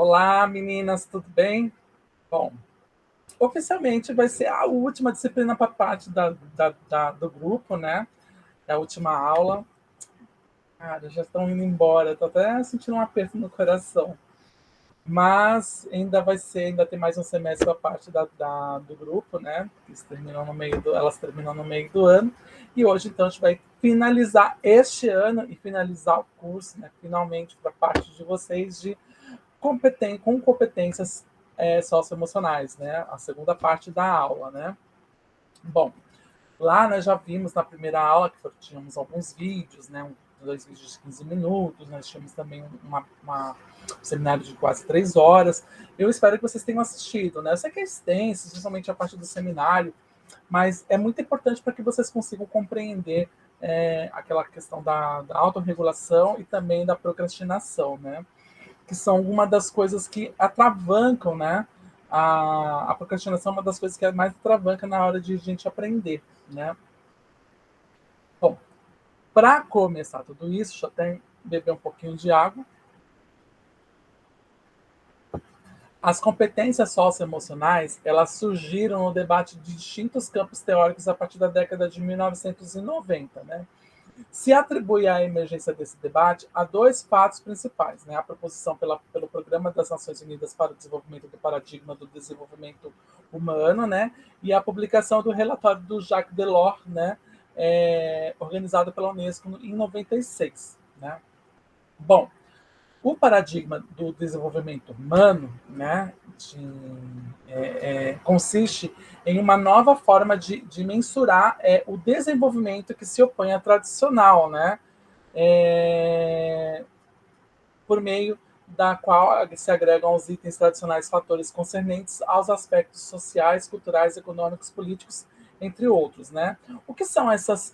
Olá, meninas, tudo bem? Bom, oficialmente vai ser a última disciplina para parte do grupo, né? É a última aula. Cara, já estão indo embora, tô até sentindo um aperto no coração. Mas ainda tem mais um semestre para parte do grupo, né? Elas terminam no meio do ano. E hoje, então, a gente vai finalizar este ano e finalizar o curso, né? Finalmente, para parte de vocês com competências socioemocionais, né? A segunda parte da aula, né? Bom, lá nós já vimos na primeira aula que tínhamos alguns vídeos, né? Dois vídeos de 15 minutos, nós tínhamos também um seminário de quase 3 horas. Eu espero que vocês tenham assistido, né? Eu sei que é extenso, principalmente a parte do seminário, mas é muito importante para que vocês consigam compreender aquela questão da autorregulação e também da procrastinação, né? Que são uma das coisas que atravancam, né? A procrastinação é uma das coisas que é mais atravanca na hora de a gente aprender, né? Bom, para começar tudo isso, deixa eu até beber um pouquinho de água. As competências socioemocionais, elas surgiram no debate de distintos campos teóricos a partir da década de 1990, né? Se atribui a emergência desse debate a dois fatos principais, né? A proposição pelo Programa das Nações Unidas para o Desenvolvimento do Paradigma do Desenvolvimento Humano, né? E a publicação do relatório do Jacques Delors, né? Organizado pela Unesco em 96, né? Bom, o paradigma do desenvolvimento humano, né, consiste em uma nova forma de mensurar o desenvolvimento que se opõe à tradicional, né, é, por meio da qual se agregam aos itens tradicionais fatores concernentes aos aspectos sociais, culturais, econômicos, políticos, entre outros, né? O que são essa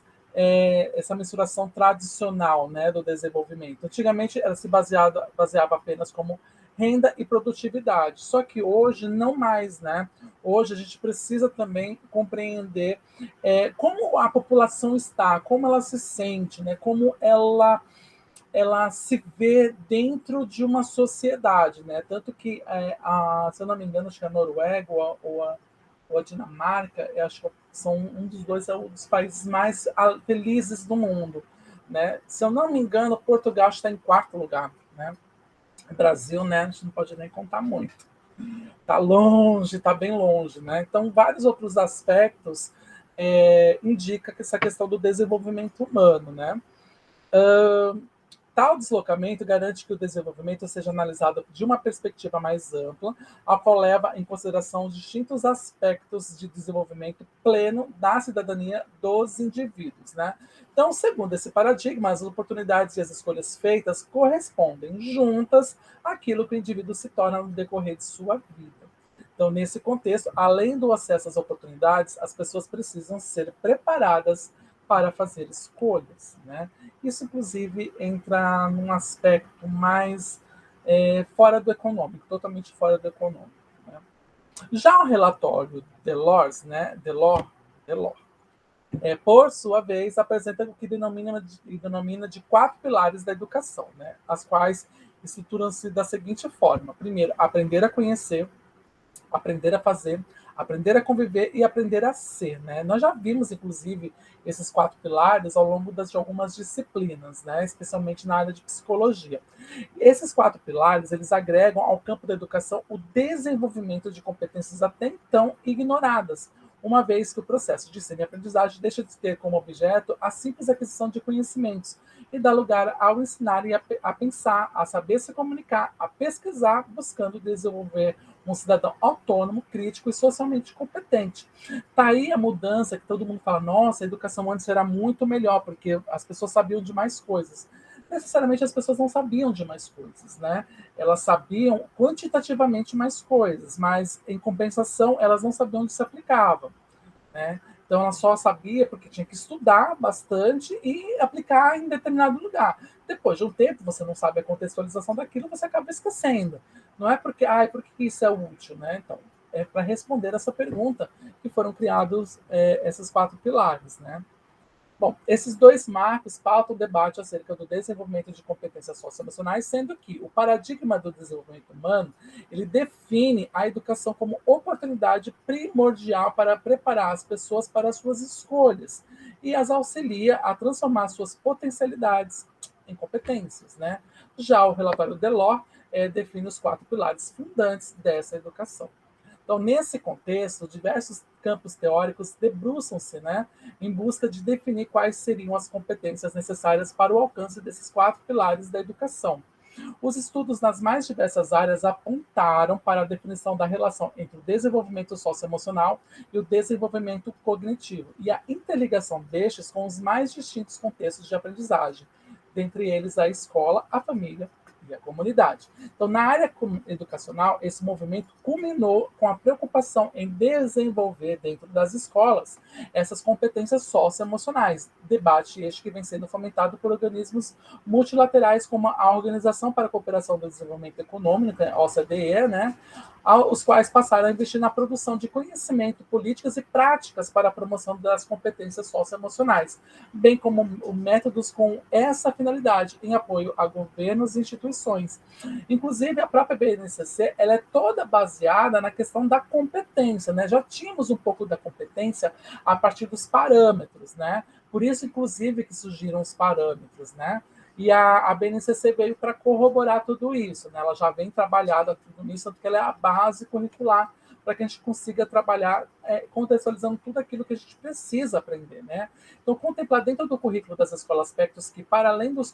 mensuração tradicional, né, do desenvolvimento? Antigamente ela se baseava apenas como renda e produtividade, só que hoje não mais, né? Hoje a gente precisa também compreender como a população está, como ela se sente, né? Como ela se vê dentro de uma sociedade, né? Tanto que, se eu não me engano, acho que a Noruega ou a Dinamarca, eu acho que são um dos dois, é um dos países mais felizes do mundo, né? Se eu não me engano, Portugal está em quarto lugar, né? O Brasil, né? A gente não pode nem contar muito. Está longe, está bem longe, né? Então, vários outros aspectos indica que essa questão do desenvolvimento humano, né? Tal deslocamento garante que o desenvolvimento seja analisado de uma perspectiva mais ampla, a qual leva em consideração os distintos aspectos de desenvolvimento pleno da cidadania dos indivíduos, né? Então, segundo esse paradigma, as oportunidades e as escolhas feitas correspondem juntas àquilo que o indivíduo se torna no decorrer de sua vida. Então, nesse contexto, além do acesso às oportunidades, as pessoas precisam ser preparadas para fazer escolhas, né? Isso, inclusive, entra num aspecto mais fora do econômico, totalmente fora do econômico, né? Já o relatório Delors, por sua vez, apresenta o que denomina de quatro pilares da educação, né? As quais estruturam-se da seguinte forma: primeiro, aprender a conhecer, aprender a fazer, aprender a conviver e aprender a ser, né? Nós já vimos, inclusive, esses quatro pilares ao longo de algumas disciplinas, né? Especialmente na área de psicologia. Esses quatro pilares, eles agregam ao campo da educação o desenvolvimento de competências até então ignoradas, uma vez que o processo de ensino e aprendizagem deixa de ter como objeto a simples aquisição de conhecimentos e dá lugar ao ensinar e a pensar, a saber se comunicar, a pesquisar, buscando desenvolver um cidadão autônomo, crítico e socialmente competente. Tá aí a mudança que todo mundo fala, nossa, a educação antes era muito melhor, porque as pessoas sabiam de mais coisas. Necessariamente as pessoas não sabiam de mais coisas, né? Elas sabiam quantitativamente mais coisas, mas em compensação elas não sabiam onde se aplicava, né? Então ela só sabia porque tinha que estudar bastante e aplicar em determinado lugar. Depois de um tempo, você não sabe a contextualização daquilo, você acaba esquecendo. Não é porque, porque isso é útil, né? Então, é para responder essa pergunta que foram criados esses quatro pilares, né? Bom, esses dois marcos pautam o debate acerca do desenvolvimento de competências socioemocionais, sendo que o paradigma do desenvolvimento humano, ele define a educação como oportunidade primordial para preparar as pessoas para as suas escolhas e as auxilia a transformar suas potencialidades em competências, né? Já o relatório Delors define os 4 pilares fundantes dessa educação. Então, nesse contexto, diversos campos teóricos debruçam-se, né, em busca de definir quais seriam as competências necessárias para o alcance desses 4 pilares da educação. Os estudos nas mais diversas áreas apontaram para a definição da relação entre o desenvolvimento socioemocional e o desenvolvimento cognitivo, e a interligação destes com os mais distintos contextos de aprendizagem, dentre eles a escola, a família e a comunidade. Então, na área educacional, esse movimento culminou com a preocupação em desenvolver dentro das escolas essas competências socioemocionais, debate este que vem sendo fomentado por organismos multilaterais como a Organização para a Cooperação do Desenvolvimento Econômico, a OCDE, né, os quais passaram a investir na produção de conhecimento, políticas e práticas para a promoção das competências socioemocionais, bem como métodos com essa finalidade em apoio a governos e instituições. Inclusive, a própria BNCC ela é toda baseada na questão da competência, né? Já tínhamos um pouco da competência a partir dos parâmetros, né? Por isso, inclusive, que surgiram os parâmetros, né? E a BNCC veio para corroborar tudo isso, né? Ela já vem trabalhada tudo nisso, porque ela é a base curricular para que a gente consiga trabalhar contextualizando tudo aquilo que a gente precisa aprender, né? Então, contemplar dentro do currículo das escolas aspectos que, para além dos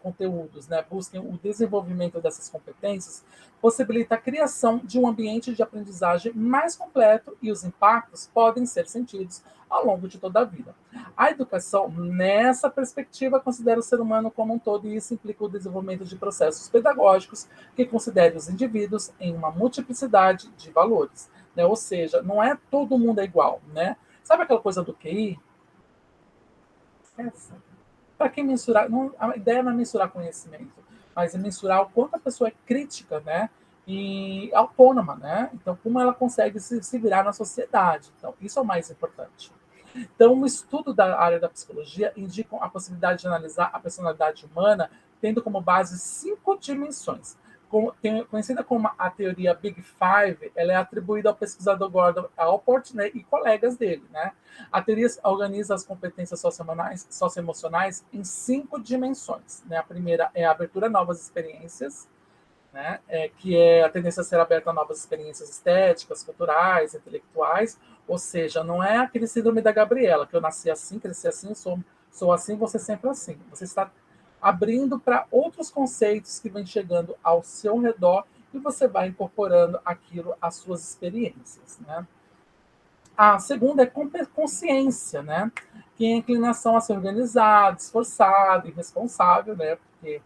conteúdos, né, busquem o desenvolvimento dessas competências, possibilita a criação de um ambiente de aprendizagem mais completo e os impactos podem ser sentidos ao longo de toda a vida. A educação, nessa perspectiva, considera o ser humano como um todo e isso implica o desenvolvimento de processos pedagógicos que considerem os indivíduos em uma multiplicidade de valores, né? Ou seja, não é todo mundo é igual, né? Sabe aquela coisa do QI? Essa. Para quem mensurar, não, a ideia não é mensurar conhecimento, mas é mensurar o quanto a pessoa é crítica, né? E autônoma, né? Então, como ela consegue se virar na sociedade. Então, isso é o mais importante. Então, o estudo da área da psicologia indica a possibilidade de analisar a personalidade humana tendo como base 5 dimensões. Conhecida como a teoria Big Five, ela é atribuída ao pesquisador Gordon Allport, né, e colegas dele. Né? A teoria organiza as competências socioemocionais em 5 dimensões. Né? A primeira é a abertura a novas experiências, né? Que é a tendência a ser aberta a novas experiências estéticas, culturais, intelectuais, ou seja, não é aquele síndrome da Gabriela, que eu nasci assim, cresci assim, sou assim, você sempre assim. Você está abrindo para outros conceitos que vêm chegando ao seu redor e você vai incorporando aquilo às suas experiências, né? A segunda é consciência, né? Que é a inclinação a ser organizado, esforçado e responsável, né? Porque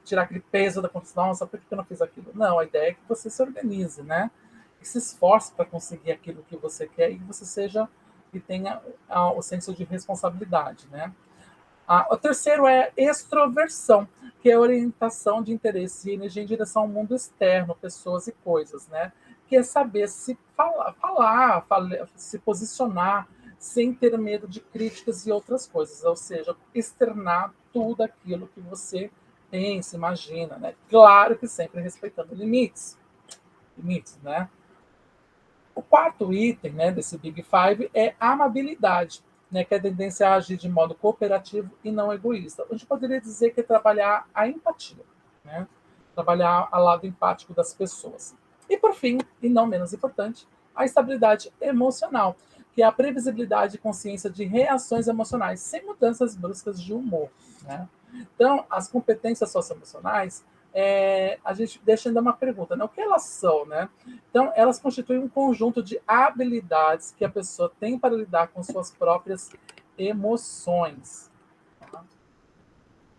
tirar aquele peso da consciência, nossa, por que eu não fiz aquilo? Não, a ideia é que você se organize, né? E se esforce para conseguir aquilo que você quer e que você seja e tenha o senso de responsabilidade, né? O terceiro é extroversão, que é a orientação de interesse e energia em direção ao mundo externo, pessoas e coisas, né? Que é saber se se posicionar sem ter medo de críticas e outras coisas, ou seja, externar tudo aquilo que você pensa, imagina, né? Claro que sempre respeitando limites, né? O quarto item, né, desse Big Five é a amabilidade, né, que é a tendência a agir de modo cooperativo e não egoísta. A gente poderia dizer que é trabalhar a empatia, né? Trabalhar ao lado empático das pessoas. E por fim, e não menos importante, a estabilidade emocional, que é a previsibilidade e consciência de reações emocionais, sem mudanças bruscas de humor, né? Então, as competências socioemocionais, a gente deixa ainda uma pergunta, né? O que elas são, né? Então, elas constituem um conjunto de habilidades que a pessoa tem para lidar com suas próprias emoções. Tá?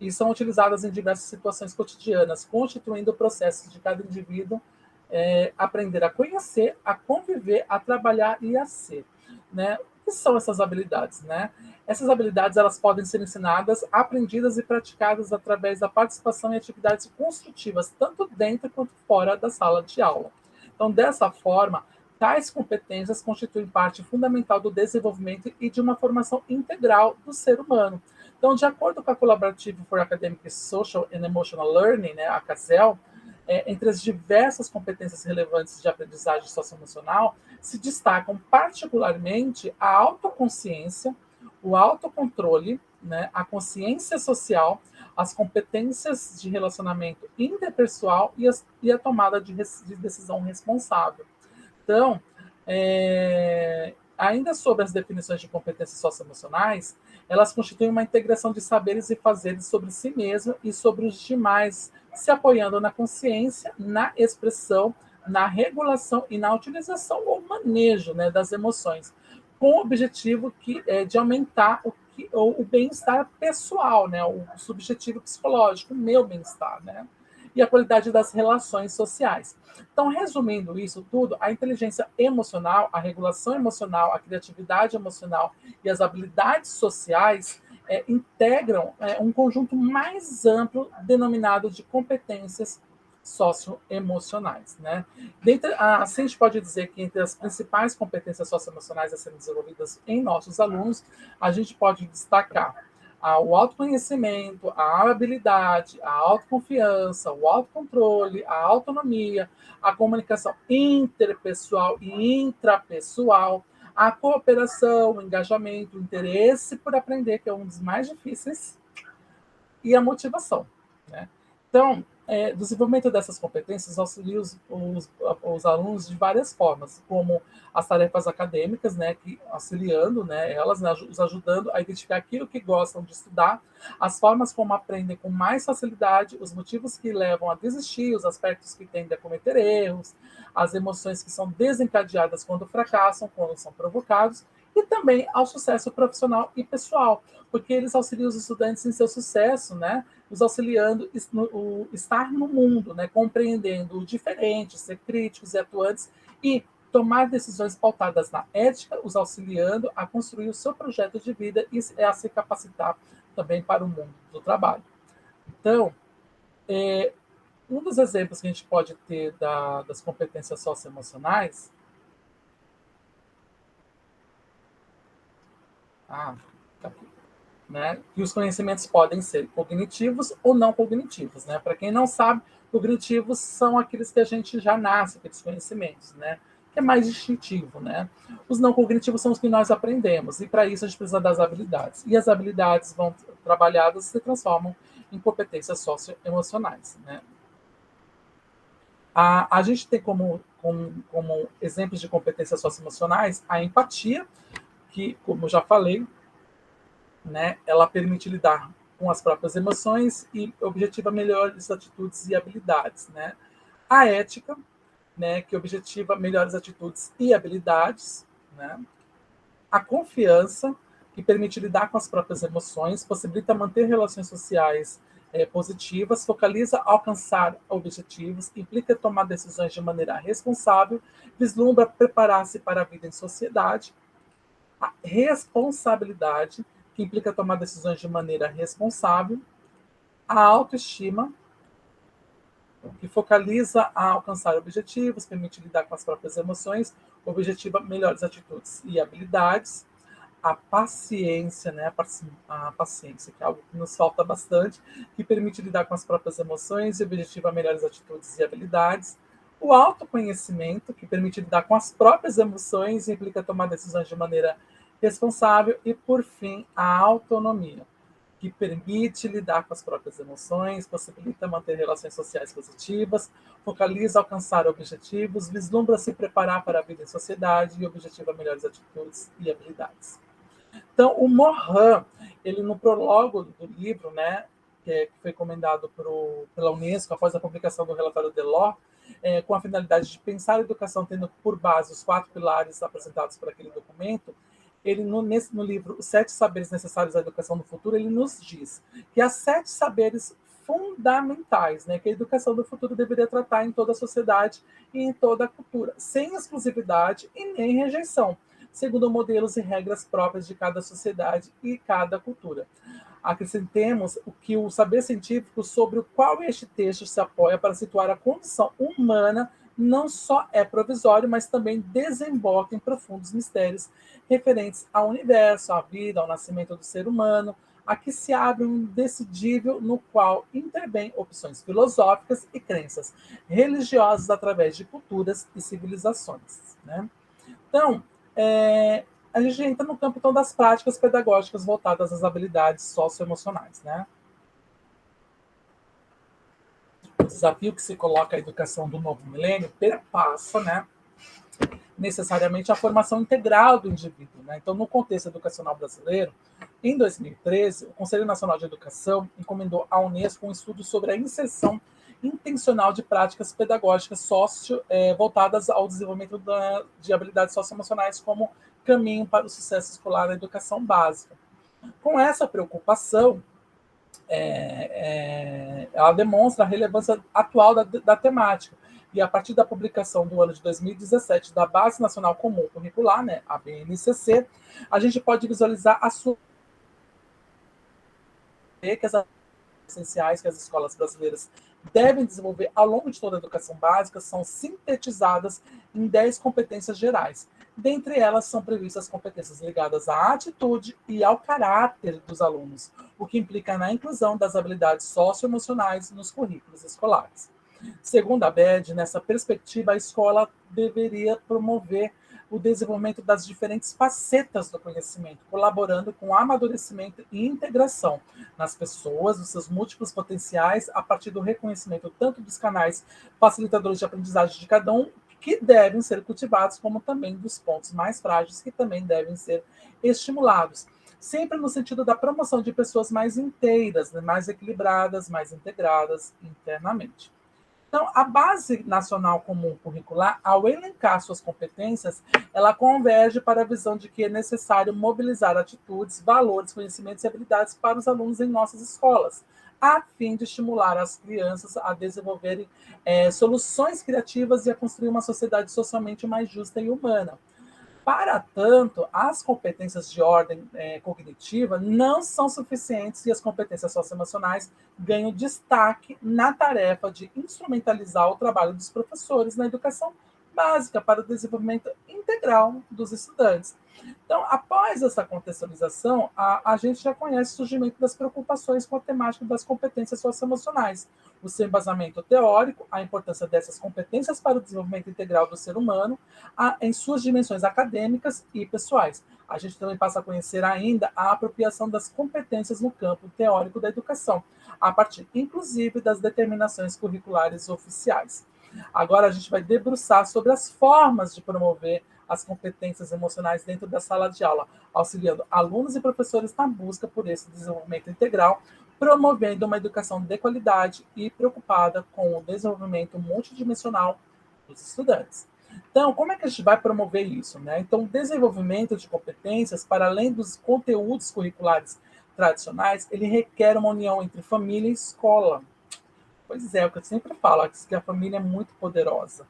E são utilizadas em diversas situações cotidianas, constituindo o processo de cada indivíduo aprender a conhecer, a conviver, a trabalhar e a ser. Né? O que são essas habilidades? Né? Essas habilidades elas podem ser ensinadas, aprendidas e praticadas através da participação em atividades construtivas, tanto dentro quanto fora da sala de aula. Então, dessa forma, tais competências constituem parte fundamental do desenvolvimento e de uma formação integral do ser humano, Então, de acordo com a Collaborative for Academic Social and Emotional Learning, né, a CASEL, entre as diversas competências relevantes de aprendizagem socioemocional, se destacam particularmente a autoconsciência, o autocontrole, né, a consciência social, as competências de relacionamento interpessoal e a tomada de decisão responsável. Então, ainda sobre as definições de competências socioemocionais, elas constituem uma integração de saberes e fazeres sobre si mesmo e sobre os demais, se apoiando na consciência, na expressão, na regulação e na utilização ou manejo, né, das emoções, com o objetivo de aumentar o bem-estar pessoal, né, o subjetivo psicológico, o meu bem-estar, né, e a qualidade das relações sociais. Então, resumindo isso tudo, a inteligência emocional, a regulação emocional, a criatividade emocional e as habilidades sociais integram um conjunto mais amplo denominado de competências socioemocionais, né? Assim, a gente pode dizer que entre as principais competências socioemocionais a serem desenvolvidas em nossos alunos, a gente pode destacar o autoconhecimento, a habilidade, a autoconfiança, o autocontrole, a autonomia, a comunicação interpessoal e intrapessoal, a cooperação, o engajamento, o interesse por aprender, que é um dos mais difíceis, e a motivação, né? Então, o desenvolvimento dessas competências auxilia os alunos de várias formas, como as tarefas acadêmicas, né, que auxiliando, né, elas, né, os ajudando a identificar aquilo que gostam de estudar, as formas como aprendem com mais facilidade, os motivos que levam a desistir, os aspectos que tendem a cometer erros, as emoções que são desencadeadas quando fracassam, quando são provocados, e também ao sucesso profissional e pessoal, porque eles auxiliam os estudantes em seu sucesso, né? Os auxiliando o estar no mundo, né? Compreendendo o diferente, ser críticos e atuantes e tomar decisões pautadas na ética, os auxiliando a construir o seu projeto de vida e a se capacitar também para o mundo do trabalho. Então, um dos exemplos que a gente pode ter das competências socioemocionais. Tá aqui. Né? E os conhecimentos podem ser cognitivos ou não cognitivos, né? Para quem não sabe, cognitivos são aqueles que a gente já nasce, aqueles conhecimentos, né? Que é mais instintivo, né? Os não cognitivos são os que nós aprendemos, e para isso a gente precisa das habilidades. E as habilidades vão trabalhadas e se transformam em competências socioemocionais, né? A gente tem como exemplos de competências socioemocionais a empatia, que, como eu já falei, né, ela permite lidar com as próprias emoções e objetiva melhores atitudes e habilidades, né? A ética, né, que objetiva melhores atitudes e habilidades, né? A confiança, que permite lidar com as próprias emoções, possibilita manter relações sociais positivas, focaliza alcançar objetivos, implica tomar decisões de maneira responsável, vislumbra preparar-se para a vida em sociedade. A responsabilidade, que implica tomar decisões de maneira responsável. A autoestima, que focaliza a alcançar objetivos, permite lidar com as próprias emoções, objetiva melhores atitudes e habilidades. A paciência, né? A paciência, que é algo que nos falta bastante, que permite lidar com as próprias emoções e objetiva melhores atitudes e habilidades. O autoconhecimento, que permite lidar com as próprias emoções e implica tomar decisões de maneira responsável. E, por fim, a autonomia, que permite lidar com as próprias emoções, possibilita manter relações sociais positivas, focaliza alcançar objetivos, vislumbra se preparar para a vida em sociedade e objetiva melhores atitudes e habilidades. Então, o Morin, ele no prólogo do livro, né, que foi encomendado pela Unesco após a publicação do relatório Delors, com a finalidade de pensar a educação tendo por base os 4 pilares apresentados por aquele documento, ele no livro Os 7 Saberes Necessários à Educação do Futuro, ele nos diz que há 7 saberes fundamentais, né, que a educação do futuro deveria tratar em toda a sociedade e em toda a cultura, sem exclusividade e nem rejeição, segundo modelos e regras próprias de cada sociedade e cada cultura. Acrescentemos que o saber científico sobre o qual este texto se apoia para situar a condição humana não só é provisório, mas também desemboca em profundos mistérios referentes ao universo, à vida, ao nascimento do ser humano, aqui se abre um decidível no qual intervêm opções filosóficas e crenças religiosas através de culturas e civilizações, né? Então, a gente entra no campo então, das práticas pedagógicas voltadas às habilidades socioemocionais, né? O desafio que se coloca à educação do novo milênio perpassa, né, necessariamente a formação integral do indivíduo. Né? Então, no contexto educacional brasileiro, em 2013, o Conselho Nacional de Educação encomendou à Unesco um estudo sobre a inserção intencional de práticas pedagógicas voltadas ao desenvolvimento de habilidades socioemocionais como caminho para o sucesso escolar na educação básica. Com essa preocupação, ela demonstra a relevância atual da temática. E a partir da publicação do ano de 2017 da Base Nacional Comum Curricular, né, a BNCC, a gente pode visualizar a sua que as essenciais que as escolas brasileiras devem desenvolver ao longo de toda a educação básica são sintetizadas em 10 competências gerais. Dentre elas são previstas competências ligadas à atitude e ao caráter dos alunos, o que implica na inclusão das habilidades socioemocionais nos currículos escolares. Segundo a BED, nessa perspectiva, a escola deveria promover o desenvolvimento das diferentes facetas do conhecimento, colaborando com o amadurecimento e integração nas pessoas, dos seus múltiplos potenciais, a partir do reconhecimento tanto dos canais facilitadores de aprendizagem de cada um, que devem ser cultivados, como também dos pontos mais frágeis, que também devem ser estimulados. Sempre no sentido da promoção de pessoas mais inteiras, né, mais equilibradas, mais integradas internamente. Então, a Base Nacional Comum Curricular, ao elencar suas competências, ela converge para a visão de que é necessário mobilizar atitudes, valores, conhecimentos e habilidades para os alunos em nossas escolas, a fim de estimular as crianças a desenvolverem soluções criativas e a construir uma sociedade socialmente mais justa e humana. Para tanto, as competências de ordem cognitiva não são suficientes e as competências socioemocionais ganham destaque na tarefa de instrumentalizar o trabalho dos professores na educação básica para o desenvolvimento integral dos estudantes. Então, após essa contextualização, a gente já conhece o surgimento das preocupações com a temática das competências socioemocionais, o seu embasamento teórico, a importância dessas competências para o desenvolvimento integral do ser humano, em suas dimensões acadêmicas e pessoais. A gente também passa a conhecer ainda a apropriação das competências no campo teórico da educação, a partir, inclusive, das determinações curriculares oficiais. Agora a gente vai debruçar sobre as formas de promover as competências emocionais dentro da sala de aula, auxiliando alunos e professores na busca por esse desenvolvimento integral, promovendo uma educação de qualidade e preocupada com o desenvolvimento multidimensional dos estudantes. Então, como é que a gente vai promover isso, né? Então, o desenvolvimento de competências, para além dos conteúdos curriculares tradicionais, ele requer uma união entre família e escola. Pois é, o que eu sempre falo, que a família é muito poderosa.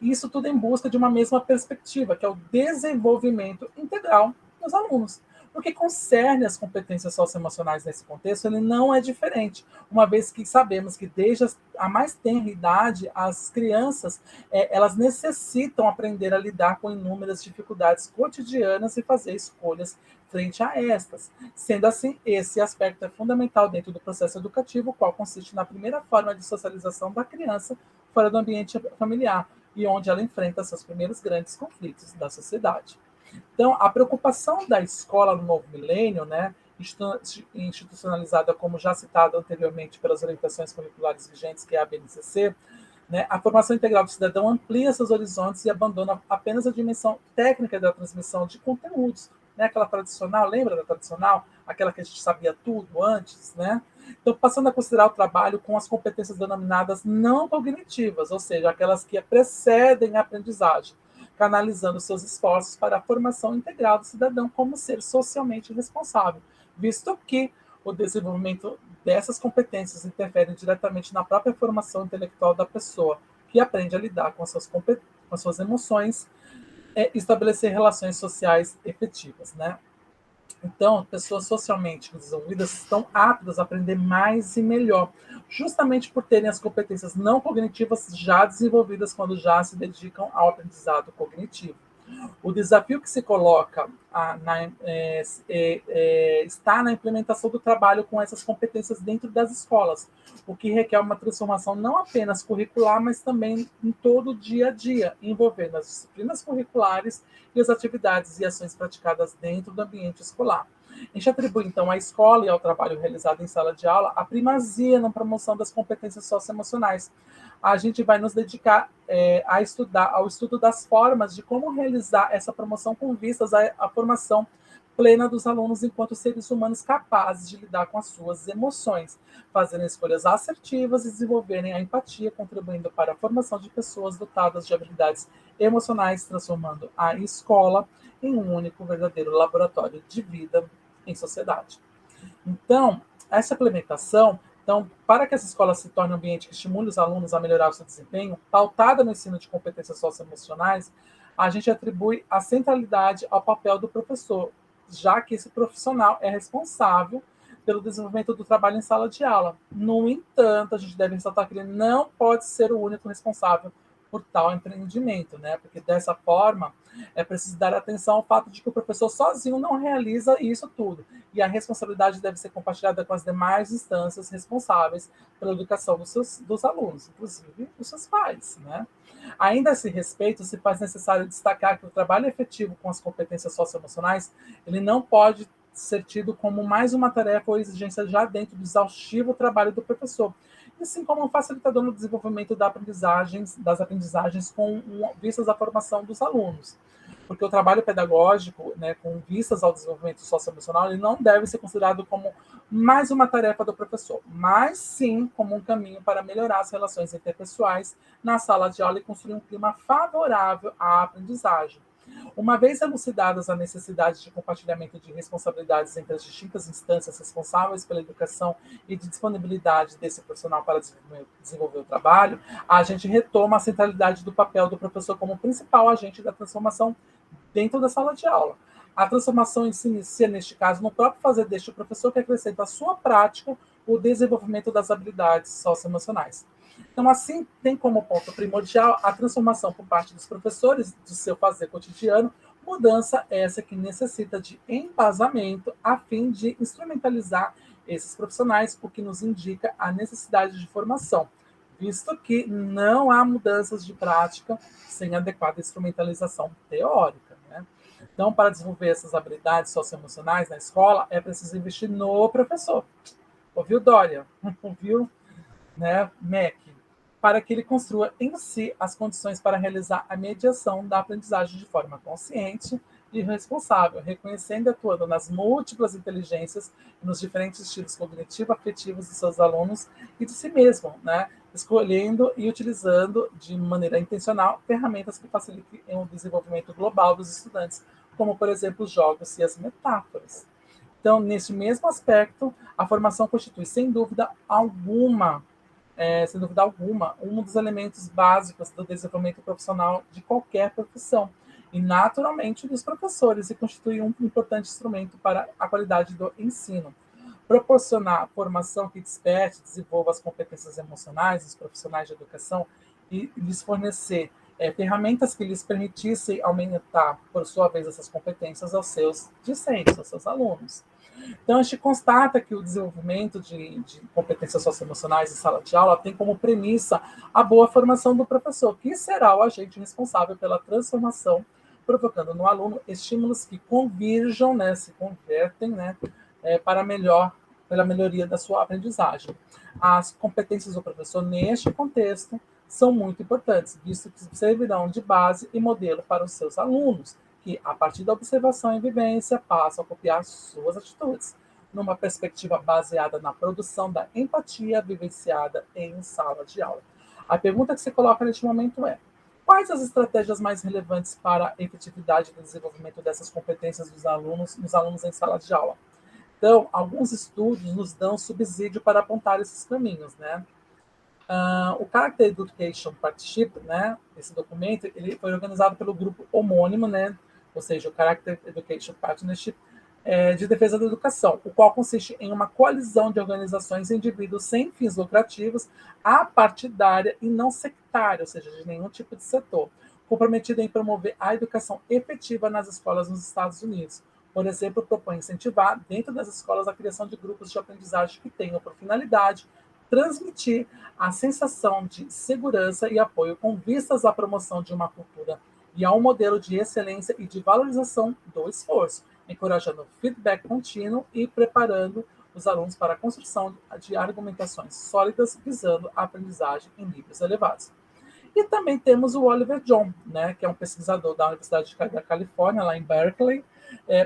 E isso tudo em busca de uma mesma perspectiva, que é o desenvolvimento integral dos alunos. O que concerne as competências socioemocionais nesse contexto, ele não é diferente, uma vez que sabemos que desde a mais tenra idade, as crianças elas necessitam aprender a lidar com inúmeras dificuldades cotidianas e fazer escolhas frente a estas. Sendo assim, esse aspecto é fundamental dentro do processo educativo, o qual consiste na primeira forma de socialização da criança fora do ambiente familiar, e onde ela enfrenta seus primeiros grandes conflitos da sociedade. Então, a preocupação da escola no novo milênio, né, institucionalizada, como já citado anteriormente pelas orientações curriculares vigentes, que é a BNCC, né, a formação integral do cidadão amplia seus horizontes e abandona apenas a dimensão técnica da transmissão de conteúdos, né, aquela tradicional, lembra da tradicional? Aquela que a gente sabia tudo antes, né? Então, passando a considerar o trabalho com as competências denominadas não cognitivas, ou seja, aquelas que precedem a aprendizagem, canalizando seus esforços para a formação integral do cidadão como ser socialmente responsável, visto que o desenvolvimento dessas competências interfere diretamente na própria formação intelectual da pessoa, que aprende a lidar com as suas emoções, estabelecer relações sociais efetivas, né? Então, pessoas socialmente desenvolvidas estão aptas a aprender mais e melhor, justamente por terem as competências não cognitivas já desenvolvidas quando já se dedicam ao aprendizado cognitivo. O desafio que se coloca está na implementação do trabalho com essas competências dentro das escolas, o que requer uma transformação não apenas curricular, mas também em todo o dia a dia, envolvendo as disciplinas curriculares e as atividades e ações praticadas dentro do ambiente escolar. A gente atribui, então, à escola e ao trabalho realizado em sala de aula a primazia na promoção das competências socioemocionais. A gente vai nos dedicar ao estudo das formas de como realizar essa promoção com vistas à formação plena dos alunos enquanto seres humanos capazes de lidar com as suas emoções, fazendo escolhas assertivas e desenvolverem a empatia, contribuindo para a formação de pessoas dotadas de habilidades emocionais, transformando a escola em um único verdadeiro laboratório de vida em sociedade. Então, essa implementação, então, para que essa escola se torne um ambiente que estimule os alunos a melhorar o seu desempenho, pautada no ensino de competências socioemocionais, a gente atribui a centralidade ao papel do professor, já que esse profissional é responsável pelo desenvolvimento do trabalho em sala de aula. No entanto, a gente deve ressaltar que ele não pode ser o único responsável por tal empreendimento, né? Porque dessa forma é preciso dar atenção ao fato de que o professor sozinho não realiza isso tudo, e a responsabilidade deve ser compartilhada com as demais instâncias responsáveis pela educação dos alunos, inclusive dos seus pais, né? Ainda a esse respeito, se faz necessário destacar que o trabalho efetivo com as competências socioemocionais, ele não pode ser tido como mais uma tarefa ou exigência já dentro do exaustivo trabalho do professor, e sim como um facilitador no desenvolvimento das aprendizagens com vistas à formação dos alunos. Porque o trabalho pedagógico, né, com vistas ao desenvolvimento socioemocional, ele não deve ser considerado como mais uma tarefa do professor, mas sim como um caminho para melhorar as relações interpessoais na sala de aula e construir um clima favorável à aprendizagem. Uma vez elucidadas a necessidade de compartilhamento de responsabilidades entre as distintas instâncias responsáveis pela educação e de disponibilidade desse profissional para desenvolver o trabalho, a gente retoma a centralidade do papel do professor como principal agente da transformação dentro da sala de aula. A transformação se inicia, neste caso, no próprio fazer deste professor que acrescenta à sua prática o desenvolvimento das habilidades socioemocionais. Então, assim, tem como ponto primordial a transformação por parte dos professores do seu fazer cotidiano, mudança essa que necessita de embasamento a fim de instrumentalizar esses profissionais, o que nos indica a necessidade de formação, visto que não há mudanças de prática sem adequada instrumentalização teórica, né? Então, para desenvolver essas habilidades socioemocionais na escola, é preciso investir no professor. Ouviu, Dória? Ouviu, né, Mac? Para que ele construa em si as condições para realizar a mediação da aprendizagem de forma consciente e responsável, reconhecendo e atuando nas múltiplas inteligências e nos diferentes estilos cognitivo-afetivos de seus alunos e de si mesmo, né? Escolhendo e utilizando de maneira intencional ferramentas que facilitem o desenvolvimento global dos estudantes, como, por exemplo, os jogos e as metáforas. Então, nesse mesmo aspecto, a formação constitui, sem dúvida alguma, um dos elementos básicos do desenvolvimento profissional de qualquer profissão, e naturalmente dos professores, e constitui um importante instrumento para a qualidade do ensino. Proporcionar formação que desperte, desenvolva as competências emocionais dos profissionais de educação e lhes fornecer ferramentas que lhes permitissem aumentar, por sua vez, essas competências aos seus discentes, aos seus alunos. Então, a gente constata que o desenvolvimento de competências socioemocionais em sala de aula tem como premissa a boa formação do professor, que será o agente responsável pela transformação, provocando no aluno estímulos que convirjam, né, se convertem, né, pela melhoria da sua aprendizagem. As competências do professor, neste contexto, são muito importantes, visto que servirão de base e modelo para os seus alunos, que, a partir da observação e vivência, passam a copiar suas atitudes, numa perspectiva baseada na produção da empatia vivenciada em sala de aula. A pergunta que se coloca neste momento é: quais as estratégias mais relevantes para a efetividade do desenvolvimento dessas competências nos alunos em sala de aula? Então, alguns estudos nos dão subsídio para apontar esses caminhos, né? O Character Education Partnership, né, esse documento, ele foi organizado pelo grupo homônimo, né, ou seja, o Character Education Partnership, de defesa da educação, o qual consiste em uma coalizão de organizações e indivíduos sem fins lucrativos, apartidária e não sectária, ou seja, de nenhum tipo de setor, comprometida em promover a educação efetiva nas escolas nos Estados Unidos. Por exemplo, propõe incentivar, dentro das escolas, a criação de grupos de aprendizagem que tenham por finalidade transmitir a sensação de segurança e apoio com vistas à promoção de uma cultura e a um modelo de excelência e de valorização do esforço, encorajando feedback contínuo e preparando os alunos para a construção de argumentações sólidas visando a aprendizagem em níveis elevados. E também temos o Oliver John, né, que é um pesquisador da Universidade da Califórnia, lá em Berkeley.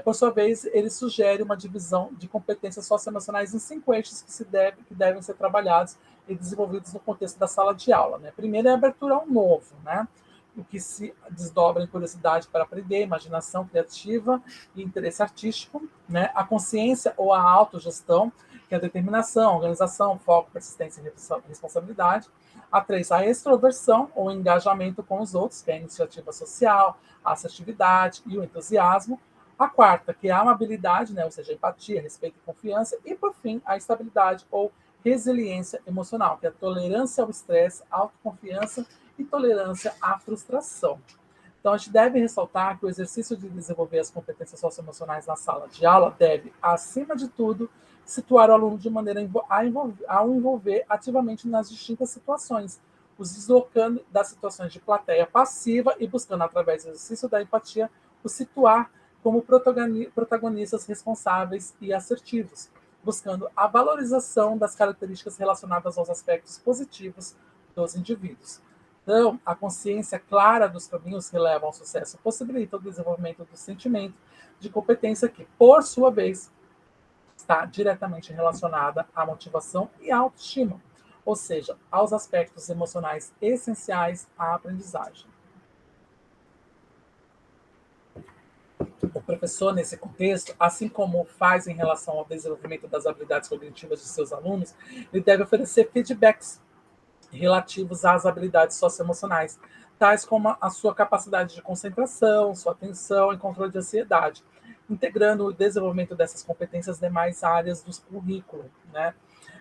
Por sua vez, ele sugere uma divisão de competências socioemocionais em 5 eixos que devem ser trabalhados e desenvolvidos no contexto da sala de aula. Né? Primeiro é a abertura ao novo, né? O que se desdobra em curiosidade para aprender, imaginação criativa e interesse artístico, né? A consciência ou a autogestão, que é a determinação, organização, foco, persistência e responsabilidade. A 3, a extroversão ou engajamento com os outros, que é a iniciativa social, a assertividade e o entusiasmo. A 4, que é a amabilidade, né? Ou seja, empatia, respeito e confiança. E, por fim, a estabilidade ou resiliência emocional, que é a tolerância ao estresse, autoconfiança e tolerância à frustração. Então, a gente deve ressaltar que o exercício de desenvolver as competências socioemocionais na sala de aula deve, acima de tudo, situar o aluno de maneira a o envolver ativamente nas distintas situações, os deslocando das situações de plateia passiva e buscando, através do exercício da empatia, o situar como protagonistas responsáveis e assertivos, buscando a valorização das características relacionadas aos aspectos positivos dos indivíduos. Então, a consciência clara dos caminhos que levam ao sucesso possibilita o desenvolvimento do sentimento de competência que, por sua vez, está diretamente relacionada à motivação e à autoestima, ou seja, aos aspectos emocionais essenciais à aprendizagem. O professor, nesse contexto, assim como faz em relação ao desenvolvimento das habilidades cognitivas de seus alunos, ele deve oferecer feedbacks relativos às habilidades socioemocionais, tais como a sua capacidade de concentração, sua atenção e controle de ansiedade, integrando o desenvolvimento dessas competências às demais áreas do currículo, né?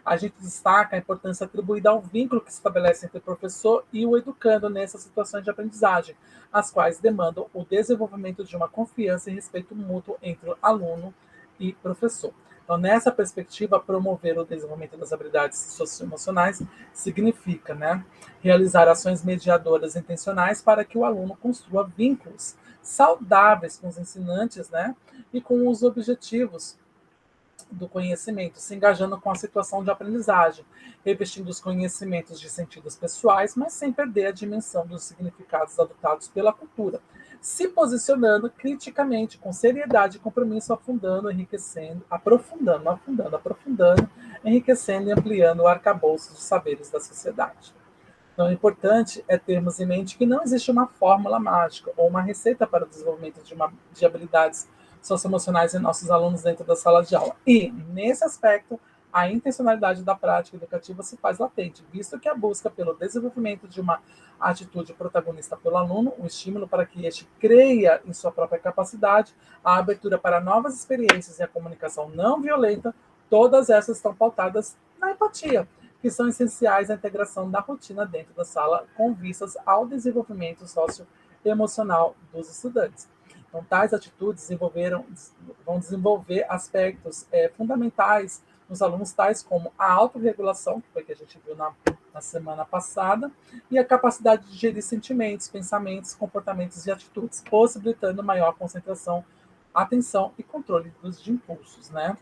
A gente destaca a importância atribuída ao vínculo que se estabelece entre o professor e o educando nessas situações de aprendizagem, as quais demandam o desenvolvimento de uma confiança e respeito mútuo entre o aluno e professor. Então, nessa perspectiva, promover o desenvolvimento das habilidades socioemocionais significa, né, realizar ações mediadoras intencionais para que o aluno construa vínculos saudáveis com os ensinantes, né, e com os objetivos do conhecimento, se engajando com a situação de aprendizagem, revestindo os conhecimentos de sentidos pessoais, mas sem perder a dimensão dos significados adotados pela cultura, se posicionando criticamente, com seriedade e compromisso, aprofundando, enriquecendo e ampliando o arcabouço dos saberes da sociedade. Então, o importante é termos em mente que não existe uma fórmula mágica ou uma receita para o desenvolvimento de habilidades socioemocionais em nossos alunos dentro da sala de aula. E, nesse aspecto, a intencionalidade da prática educativa se faz latente, visto que a busca pelo desenvolvimento de uma atitude protagonista pelo aluno, um estímulo para que este creia em sua própria capacidade, a abertura para novas experiências e a comunicação não violenta, todas essas estão pautadas na empatia, que são essenciais à integração da rotina dentro da sala, com vistas ao desenvolvimento socioemocional dos estudantes. Então, tais atitudes vão desenvolver aspectos fundamentais nos alunos, tais como a autorregulação, que foi que a gente viu na semana passada, e a capacidade de gerir sentimentos, pensamentos, comportamentos e atitudes, possibilitando maior concentração, atenção e controle de impulsos, né?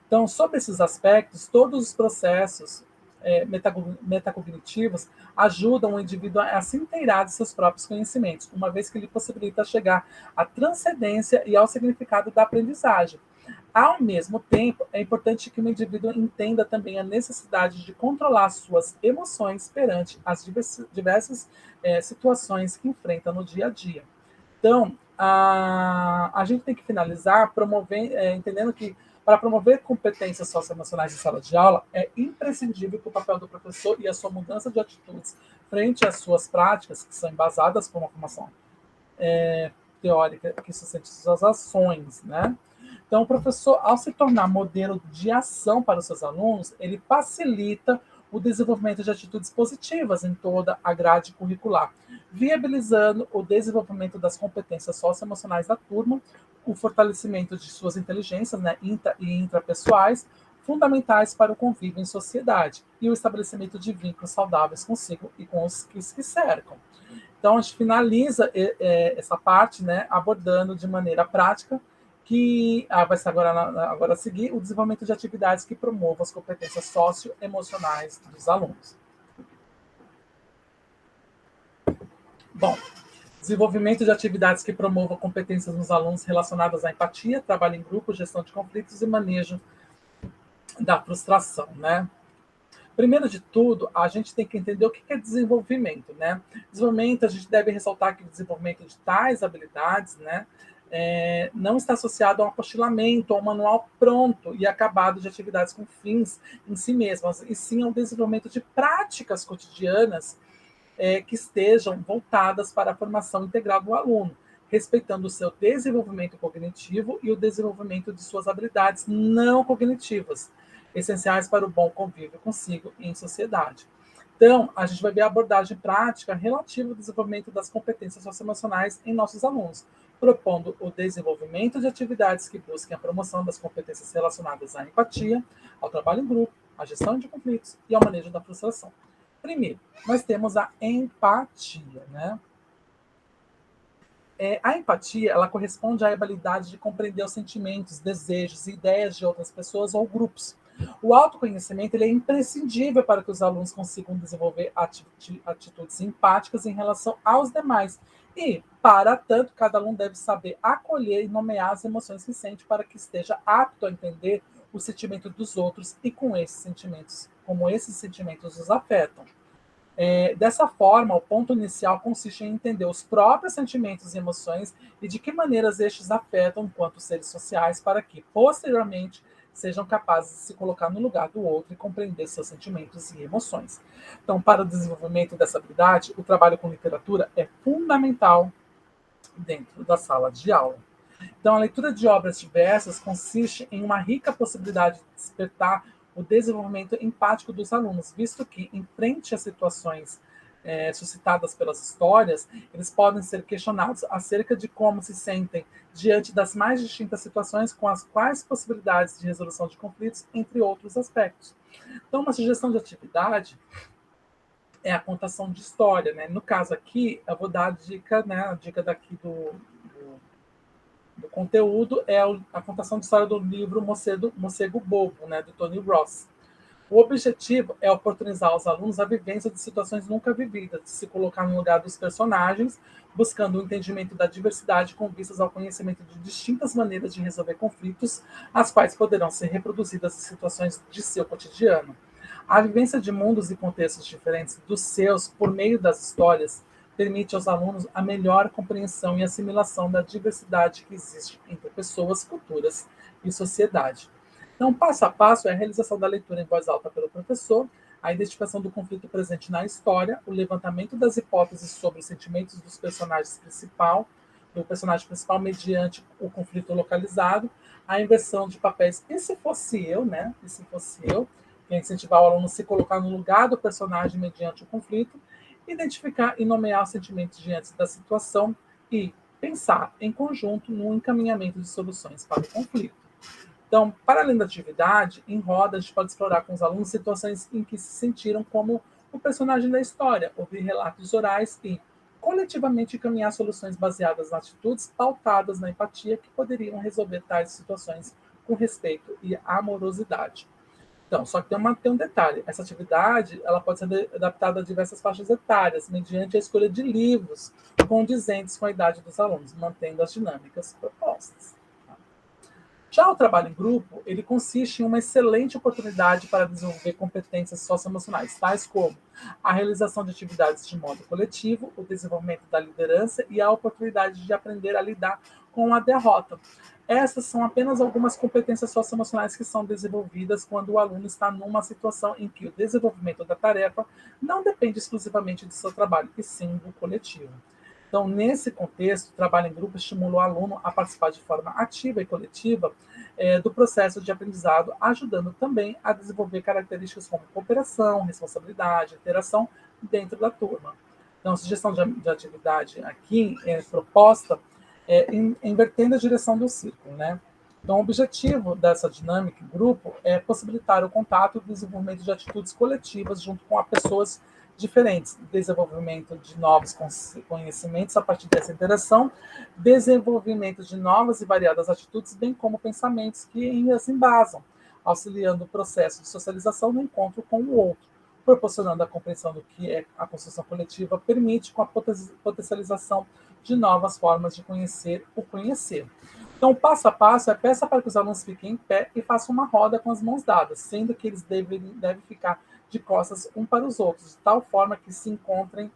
Então, sobre esses aspectos, todos os processos metacognitivos ajudam o indivíduo a se inteirar de seus próprios conhecimentos, uma vez que lhe possibilita chegar à transcendência e ao significado da aprendizagem. Ao mesmo tempo, é importante que o indivíduo entenda também a necessidade de controlar suas emoções perante as diversas situações que enfrenta no dia a dia. Então, a gente tem que finalizar entendendo que para promover competências socioemocionais em sala de aula, é imprescindível que o papel do professor e a sua mudança de atitudes frente às suas práticas, que são embasadas por uma formação teórica que sustente suas ações, né? Então, o professor, ao se tornar modelo de ação para os seus alunos, ele facilita o desenvolvimento de atitudes positivas em toda a grade curricular, viabilizando o desenvolvimento das competências socioemocionais da turma, o fortalecimento de suas inteligências, né, e intrapessoais, fundamentais para o convívio em sociedade, e o estabelecimento de vínculos saudáveis consigo e com os que se cercam. Então, a gente finaliza essa parte, né, abordando de maneira prática que vai ser agora a seguir o desenvolvimento de atividades que promovam as competências socioemocionais dos alunos. Bom, desenvolvimento de atividades que promovam competências nos alunos relacionadas à empatia, trabalho em grupo, gestão de conflitos e manejo da frustração, né? Primeiro de tudo, a gente tem que entender o que é desenvolvimento, né? Desenvolvimento, a gente deve ressaltar que o desenvolvimento de tais habilidades, né, não está associado a um apostilamento, a um manual pronto e acabado de atividades com fins em si mesmas, e sim ao desenvolvimento de práticas cotidianas que estejam voltadas para a formação integral do aluno, respeitando o seu desenvolvimento cognitivo e o desenvolvimento de suas habilidades não cognitivas, essenciais para o bom convívio consigo e em sociedade. Então, a gente vai ver a abordagem prática relativa ao desenvolvimento das competências socioemocionais em nossos alunos, propondo o desenvolvimento de atividades que busquem a promoção das competências relacionadas à empatia, ao trabalho em grupo, à gestão de conflitos e ao manejo da frustração. Primeiro, nós temos a empatia, né? A empatia, ela corresponde à habilidade de compreender os sentimentos, desejos e ideias de outras pessoas ou grupos. O autoconhecimento ele é imprescindível para que os alunos consigam desenvolver atitudes empáticas em relação aos demais. E, para tanto, cada aluno deve saber acolher e nomear as emoções que sente para que esteja apto a entender o sentimento dos outros e com esses sentimentos, como esses sentimentos os afetam. Dessa forma, o ponto inicial consiste em entender os próprios sentimentos e emoções e de que maneiras estes afetam enquanto seres sociais para que, posteriormente, sejam capazes de se colocar no lugar do outro e compreender seus sentimentos e emoções. Então, para o desenvolvimento dessa habilidade, o trabalho com literatura é fundamental dentro da sala de aula. Então, a leitura de obras diversas consiste em uma rica possibilidade de despertar o desenvolvimento empático dos alunos, visto que, em frente às situações suscitadas pelas histórias, eles podem ser questionados acerca de como se sentem diante das mais distintas situações, com as quais possibilidades de resolução de conflitos, entre outros aspectos. Então, uma sugestão de atividade é a contação de história, né? No caso aqui, eu vou dar a dica, né? A dica daqui do conteúdo é a contação de história do livro Morcego Bobo, né, do Tony Ross. O objetivo é oportunizar aos alunos a vivência de situações nunca vividas, de se colocar no lugar dos personagens, buscando o entendimento da diversidade com vistas ao conhecimento de distintas maneiras de resolver conflitos, as quais poderão ser reproduzidas em situações de seu cotidiano. A vivência de mundos e contextos diferentes dos seus por meio das histórias permite aos alunos a melhor compreensão e assimilação da diversidade que existe entre pessoas, culturas e sociedade. Então, passo a passo é a realização da leitura em voz alta pelo professor, a identificação do conflito presente na história, o levantamento das hipóteses sobre os sentimentos do personagem principal mediante o conflito localizado, a inversão de papéis. E se fosse eu, né? E se fosse eu, que é incentivar o aluno a se colocar no lugar do personagem mediante o conflito, identificar e nomear os sentimentos diante da situação e pensar em conjunto no encaminhamento de soluções para o conflito. Então, para além da atividade, em roda, a gente pode explorar com os alunos situações em que se sentiram como o personagem da história, ouvir relatos orais e, coletivamente, encaminhar soluções baseadas nas atitudes pautadas na empatia que poderiam resolver tais situações com respeito e amorosidade. Então, só que tem um detalhe. Essa atividade ela pode ser adaptada a diversas faixas etárias, mediante a escolha de livros condizentes com a idade dos alunos, mantendo as dinâmicas propostas. Já o trabalho em grupo, ele consiste em uma excelente oportunidade para desenvolver competências socioemocionais, tais como a realização de atividades de modo coletivo, o desenvolvimento da liderança e a oportunidade de aprender a lidar com a derrota. Essas são apenas algumas competências socioemocionais que são desenvolvidas quando o aluno está numa situação em que o desenvolvimento da tarefa não depende exclusivamente do seu trabalho, e sim do coletivo. Então, nesse contexto, o trabalho em grupo estimula o aluno a participar de forma ativa e coletiva do processo de aprendizado, ajudando também a desenvolver características como cooperação, responsabilidade, interação dentro da turma. Então, Então, sugestão de atividade aqui é proposta invertendo a direção do círculo, né? Então, o objetivo dessa dinâmica em grupo é possibilitar o contato e o desenvolvimento de atitudes coletivas junto com pessoas diferentes, desenvolvimento de novos conhecimentos a partir dessa interação, desenvolvimento de novas e variadas atitudes, bem como pensamentos que as embasam, auxiliando o processo de socialização no encontro com o outro, proporcionando a compreensão do que é a construção coletiva, permite com a potencialização de novas formas de conhecer o conhecer. Então, o passo a passo é peça para que os alunos fiquem em pé e façam uma roda com as mãos dadas, sendo que eles devem ficar de costas um para os outros, de tal forma que se encontrem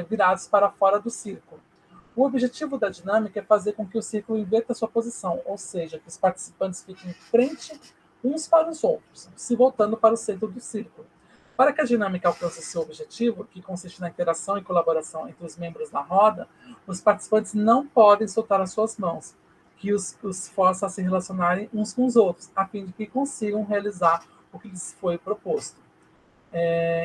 virados para fora do círculo. O objetivo da dinâmica é fazer com que o círculo inverta sua posição, ou seja, que os participantes fiquem frente uns para os outros, se voltando para o centro do círculo. Para que a dinâmica alcance seu objetivo, que consiste na interação e colaboração entre os membros da roda, os participantes não podem soltar as suas mãos, que os força a se relacionarem uns com os outros, a fim de que consigam realizar o que lhes foi proposto.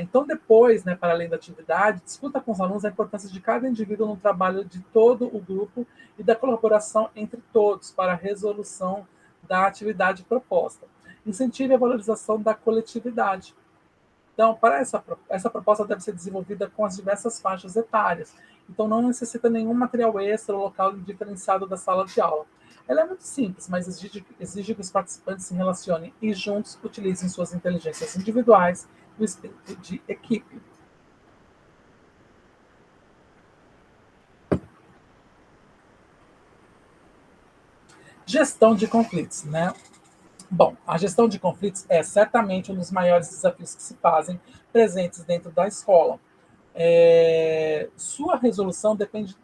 Então, depois, né, para além da atividade, discuta com os alunos a importância de cada indivíduo no trabalho de todo o grupo e da colaboração entre todos para a resolução da atividade proposta. Incentive a valorização da coletividade. Então, para essa proposta deve ser desenvolvida com as diversas faixas etárias. Então, não necessita nenhum material extra ou local diferenciado da sala de aula. Ela é muito simples, mas exige que os participantes se relacionem e juntos utilizem suas inteligências individuais e o espírito de equipe. Gestão de conflitos, né? Bom, a gestão de conflitos é certamente um dos maiores desafios que se fazem presentes dentro da escola. Sua resolução depende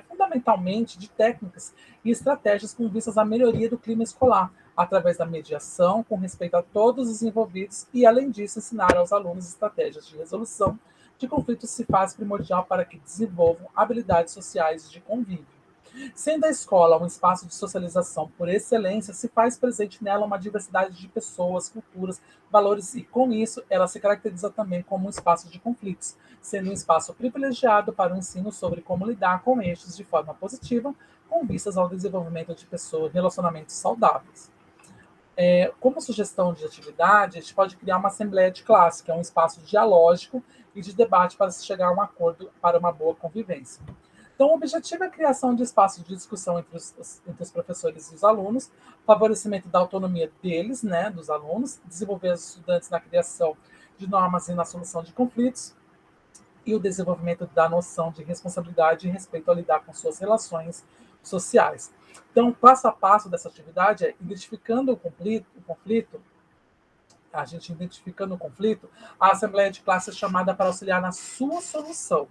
fundamentalmente de técnicas e estratégias com vistas à melhoria do clima escolar, através da mediação, com respeito a todos os envolvidos e, além disso, ensinar aos alunos estratégias de resolução de conflitos se faz primordial para que desenvolvam habilidades sociais de convívio. Sendo a escola um espaço de socialização por excelência, se faz presente nela uma diversidade de pessoas, culturas, valores e, com isso, ela se caracteriza também como um espaço de conflitos, sendo um espaço privilegiado para o ensino sobre como lidar com estes de forma positiva, com vistas ao desenvolvimento de pessoas, relacionamentos saudáveis. Como sugestão de atividade, a gente pode criar uma assembleia de classe, que é um espaço dialógico e de debate para se chegar a um acordo para uma boa convivência. Então, o objetivo é a criação de espaços de discussão entre os professores e os alunos, favorecimento da autonomia deles, né, dos alunos, desenvolver os estudantes na criação de normas e na solução de conflitos, e o desenvolvimento da noção de responsabilidade e respeito ao lidar com suas relações sociais. Então, passo a passo dessa atividade é identificando o conflito, a gente identificando o conflito, a Assembleia de Classe é chamada para auxiliar na sua solução.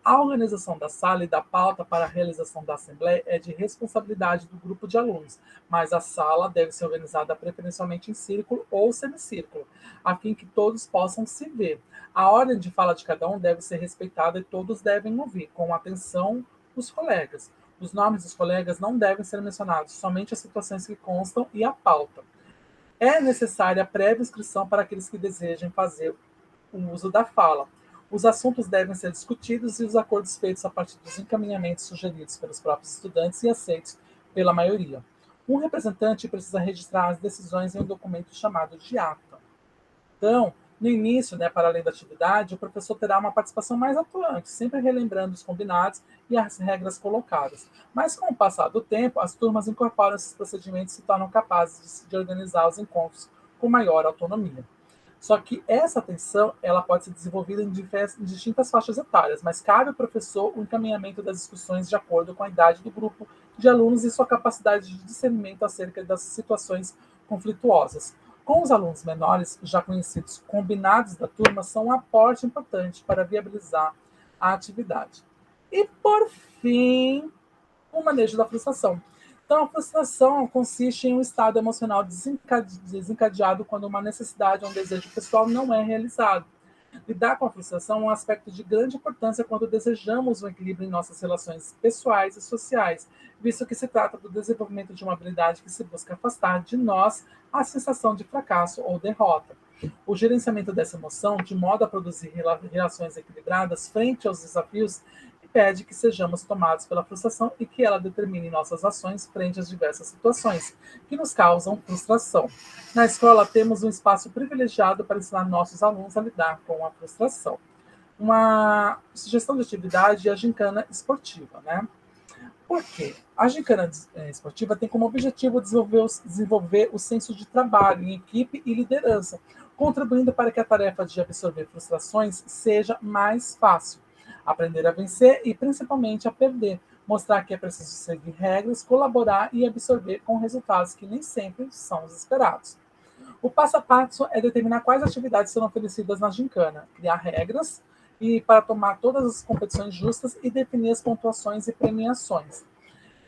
A organização da sala e da pauta para a realização da Assembleia é de responsabilidade do grupo de alunos, mas a sala deve ser organizada preferencialmente em círculo ou semicírculo, a fim que todos possam se ver. A ordem de fala de cada um deve ser respeitada e todos devem ouvir com atenção os colegas. Os nomes dos colegas não devem ser mencionados, somente as situações que constam e a pauta. É necessária a prévia inscrição para aqueles que desejem fazer o uso da fala. Os assuntos devem ser discutidos e os acordos feitos a partir dos encaminhamentos sugeridos pelos próprios estudantes e aceitos pela maioria. Um representante precisa registrar as decisões em um documento chamado de ata. Então, no início, né, para além da atividade, o professor terá uma participação mais atuante, sempre relembrando os combinados e as regras colocadas. Mas, com o passar do tempo, as turmas incorporam esses procedimentos e se tornam capazes de organizar os encontros com maior autonomia. Só que essa atenção ela pode ser desenvolvida em distintas faixas etárias, mas cabe ao professor o encaminhamento das discussões de acordo com a idade do grupo de alunos e sua capacidade de discernimento acerca das situações conflituosas. Com os alunos menores, já conhecidos, combinados da turma são um aporte importante para viabilizar a atividade. E, por fim, o manejo da frustração. Então, a frustração consiste em um estado emocional desencadeado quando uma necessidade ou um desejo pessoal não é realizado. Lidar com a frustração é um aspecto de grande importância quando desejamos um equilíbrio em nossas relações pessoais e sociais, visto que se trata do desenvolvimento de uma habilidade que se busca afastar de nós a sensação de fracasso ou derrota. O gerenciamento dessa emoção, de modo a produzir relações equilibradas frente aos desafios, impede que sejamos tomados pela frustração e que ela determine nossas ações frente às diversas situações que nos causam frustração. Na escola, temos um espaço privilegiado para ensinar nossos alunos a lidar com a frustração. Uma sugestão de atividade é a gincana esportiva, né? Por quê? A gincana esportiva tem como objetivo desenvolver o senso de trabalho em equipe e liderança, contribuindo para que a tarefa de absorver frustrações seja mais fácil. Aprender a vencer e principalmente a perder, mostrar que é preciso seguir regras, colaborar e absorver com resultados que nem sempre são os esperados. O passo a passo é determinar quais atividades serão oferecidas na gincana, criar regras e para tomar todas as competições justas e definir as pontuações e premiações.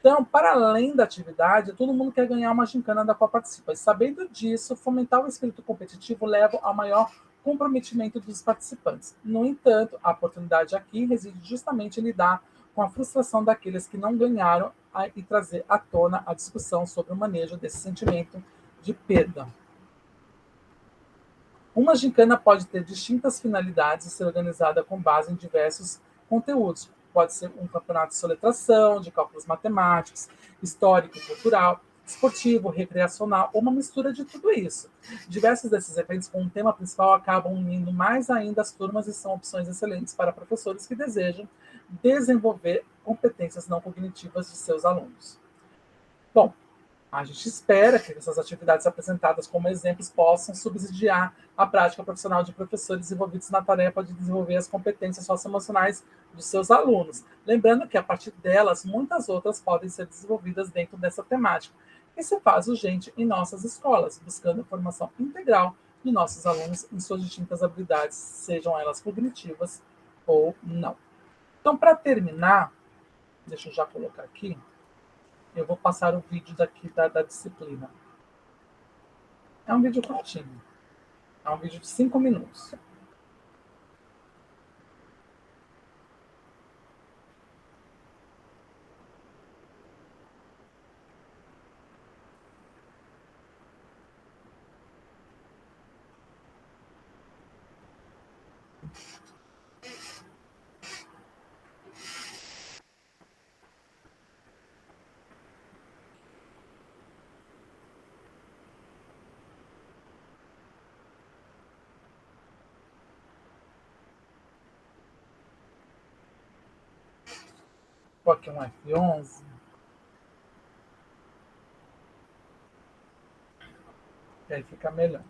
Então, para além da atividade, todo mundo quer ganhar uma gincana da qual participa. E sabendo disso, fomentar o espírito competitivo leva ao maior comprometimento dos participantes. No entanto, a oportunidade aqui reside justamente em lidar com a frustração daqueles que não ganharam e trazer à tona a discussão sobre o manejo desse sentimento de perda. Uma gincana pode ter distintas finalidades e ser organizada com base em diversos conteúdos. Pode ser um campeonato de soletração, de cálculos matemáticos, histórico, cultural, esportivo, recreacional, ou uma mistura de tudo isso. Diversos desses eventos com um tema principal acabam unindo mais ainda as turmas e são opções excelentes para professores que desejam desenvolver competências não cognitivas de seus alunos. Bom, a gente espera que essas atividades apresentadas como exemplos possam subsidiar a prática profissional de professores envolvidos na tarefa de desenvolver as competências socioemocionais dos seus alunos. Lembrando que, a partir delas, muitas outras podem ser desenvolvidas dentro dessa temática, que se faz urgente em nossas escolas, buscando a formação integral de nossos alunos em suas distintas habilidades, sejam elas cognitivas ou não. Então, para terminar, deixa eu já colocar aqui, eu vou passar o vídeo daqui da disciplina. É um vídeo curtinho. É um vídeo de 5 minutos. Vou aqui um F11. E aí fica melhor.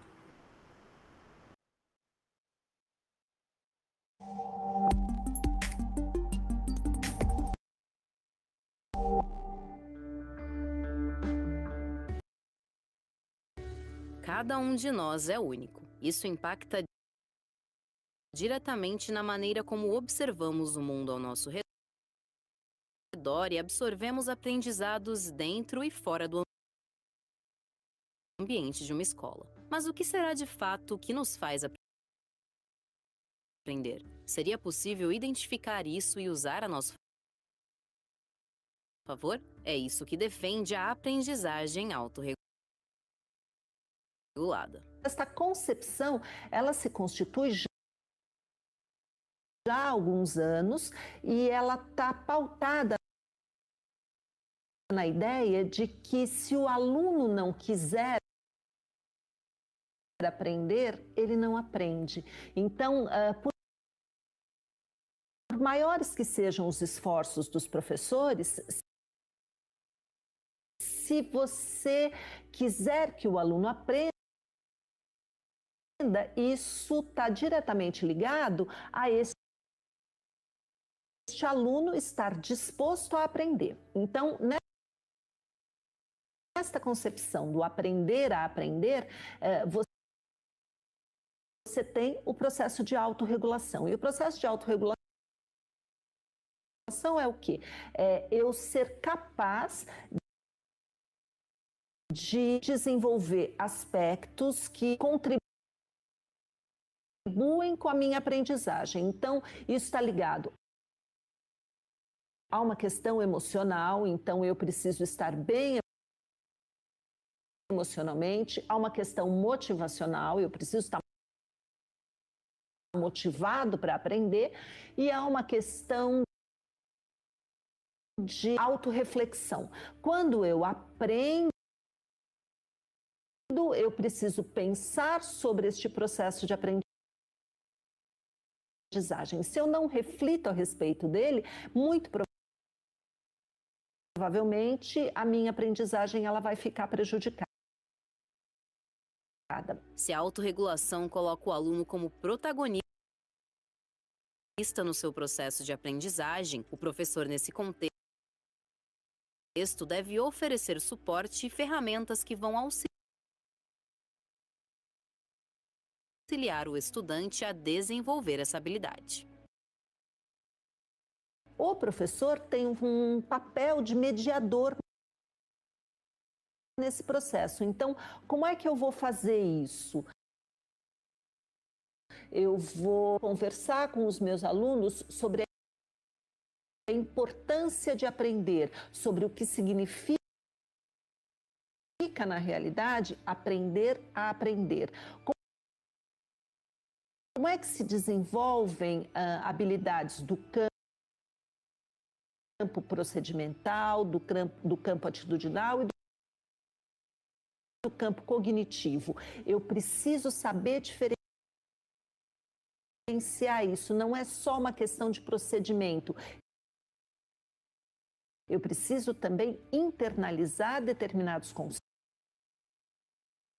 Cada um de nós é único. Isso impacta diretamente na maneira como observamos o mundo ao nosso redor e absorvemos aprendizados dentro e fora do ambiente de uma escola. Mas o que será de fato que nos faz aprender? Seria possível identificar isso e usar a nosso favor? É isso que defende a aprendizagem autorregulada. Esta concepção, ela se constitui já há alguns anos e ela está pautada na ideia de que se o aluno não quiser aprender, ele não aprende. Então, por maiores que sejam os esforços dos professores, se você quiser que o aluno aprenda, isso está diretamente ligado a este aluno estar disposto a aprender. Então, nesta concepção do aprender a aprender, você tem o processo de autorregulação. E o processo de autorregulação é o quê? É eu ser capaz de desenvolver aspectos que contribuem com a minha aprendizagem. Então, isso está ligado a uma questão emocional, então eu preciso estar bem emocionalmente, há uma questão motivacional, eu preciso estar motivado para aprender, e há uma questão de autorreflexão. Quando eu aprendo, eu preciso pensar sobre este processo de aprendizagem. Se eu não reflito a respeito dele, muito provavelmente a minha aprendizagem ela vai ficar prejudicada. Se a autorregulação coloca o aluno como protagonista no seu processo de aprendizagem, o professor, nesse contexto, deve oferecer suporte e ferramentas que vão auxiliar o estudante a desenvolver essa habilidade. O professor tem um papel de mediador nesse processo. Então, como é que eu vou fazer isso? Eu vou conversar com os meus alunos sobre a importância de aprender, sobre o que significa, na realidade, aprender a aprender. Como é que se desenvolvem habilidades do campo procedimental, do campo atitudinal e do campo cognitivo? Eu preciso saber diferenciar isso, não é só uma questão de procedimento. Eu preciso também internalizar determinados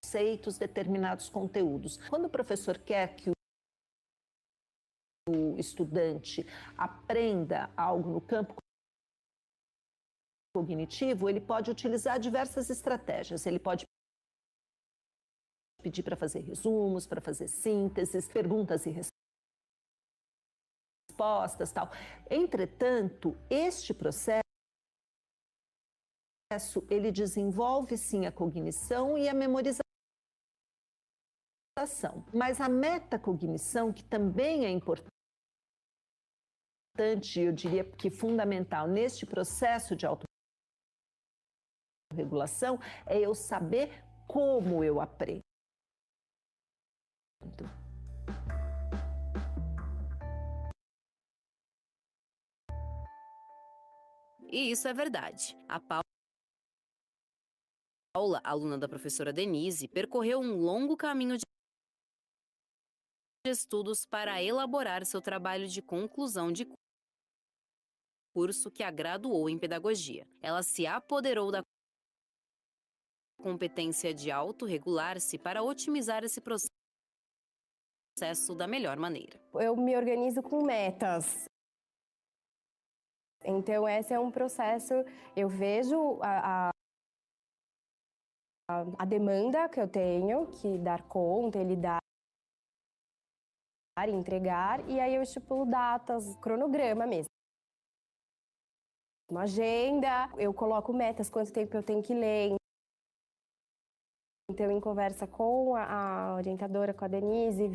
conceitos, determinados conteúdos. Quando o professor quer que o estudante aprenda algo no campo cognitivo, ele pode utilizar diversas estratégias. Ele pode pedir para fazer resumos, para fazer sínteses, perguntas e respostas, tal. Entretanto, este processo ele desenvolve sim a cognição e a memorização. Mas a metacognição, que também é importante, eu diria que fundamental neste processo de autorregulação, é eu saber como eu aprendo. E isso é verdade. A Paula, aluna da professora Denise, percorreu um longo caminho de estudos para elaborar seu trabalho de conclusão de curso que a graduou em pedagogia. Ela se apoderou da competência de autorregular-se para otimizar esse processo da melhor maneira. Eu me organizo com metas. Então, esse é um processo, eu vejo a demanda que eu tenho, que dar conta, lidar, entregar, e aí eu estipulo datas, cronograma mesmo. Uma agenda, eu coloco metas, quanto tempo eu tenho que ler. Então, em conversa com a orientadora, com a Denise,